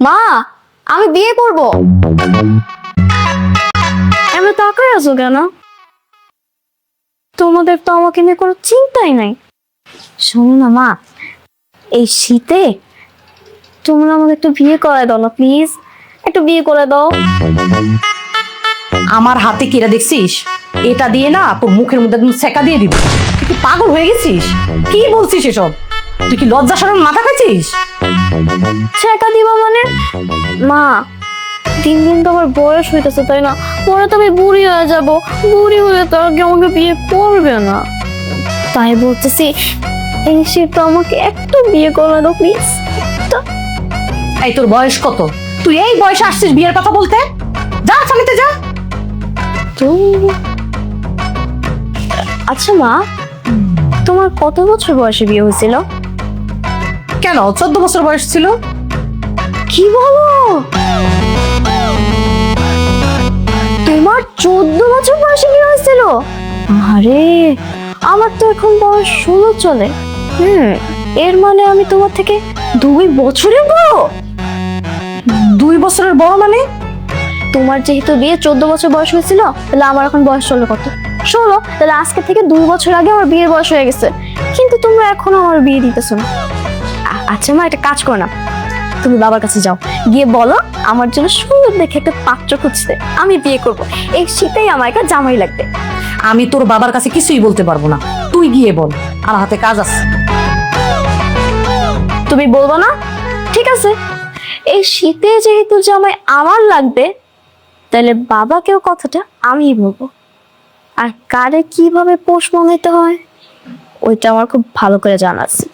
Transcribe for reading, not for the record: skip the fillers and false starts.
মা, আমি বিয়ে করব। এমন তাকাই আছো কেন? তোমাদের তো আমাকে নিয়ে কোনো চিন্তাই নাই। শোনো না মা, এই শীতে তোমরা আমাকে একটু বিয়ে করায় দাও না প্লিজ, একটু বিয়ে করে দাও। আমার হাতে কিরা দেখছিস? এটা দিয়ে না তোর মুখের মধ্যে একদম সেকা দিয়ে দিব। তুই কি পাগল হয়ে গেছিস? কি বলছিস এসব? তুই কি লজ্জা শরম মাথা খাইছিস? ছেকা দিবা মানে? মা, দিন দিন তো আমার বয়স হইতেছে তাই না? পরে তো আমি বুড়ি হয়ে যাব, বুড়ি হয়ে তো আর কেউ আমাকে বিয়ে করবে না। তাই বলতেছি এই শীত আমাকে একটু বিয়ে করে দাও প্লিজ। এই তোর বয়স কত? তুই এই বয়সে আসছিস বিয়ের কথা বলতে? যা সামনেতে যা। তো আচ্ছা মা, তোমার কত বছর বয়সে বিয়ে হয়েছিল? কেন 14 বছর বয়স ছিল। কি বলো? তোমার 14 বছর বয়সে বিয়ে হয়েছিল? আরে আমার তো এখন বয়স 16 চলে। এর মানে আমি তোমার থেকে 2 বছরের বড়। 2 বছরের বড় মানে? তোমার যেহেতু বিয়ে 14 বছর বয়স হয়েছিল, তাহলে আমার এখন বয়স চলে কত? 16। তাহলে আজকে থেকে 2 বছর আগে আমার বিয়ের বয়স হয়ে গেছে, কিন্তু তোমরা এখনো আমার বিয়ে দিতেছো না। আচ্ছা মা, একটা কাজ করো না, তুমি বাবার কাছে যাও, গিয়ে বলো আমার জন্য সুন্দর দেখে একটা পাত্র খুঁজতে, আমি বিয়ে করব। এই শীতেই আমার একটা জামাই লাগবে। আমি তোর বাবার কাছে কিছুই বলতে পারবো না, তুই গিয়ে বল, আমার হাতে কাজ আছে। তুমি বলবো না? ঠিক আছে, এই শীতে যেহেতু জামাই আমার লাগবে, তাহলে বাবাকেও কথাটা আমিই বলবো। আর কারে কিভাবে পোষ মানাইতে হয় ওইটা আমার খুব ভালো করে জানা আছে।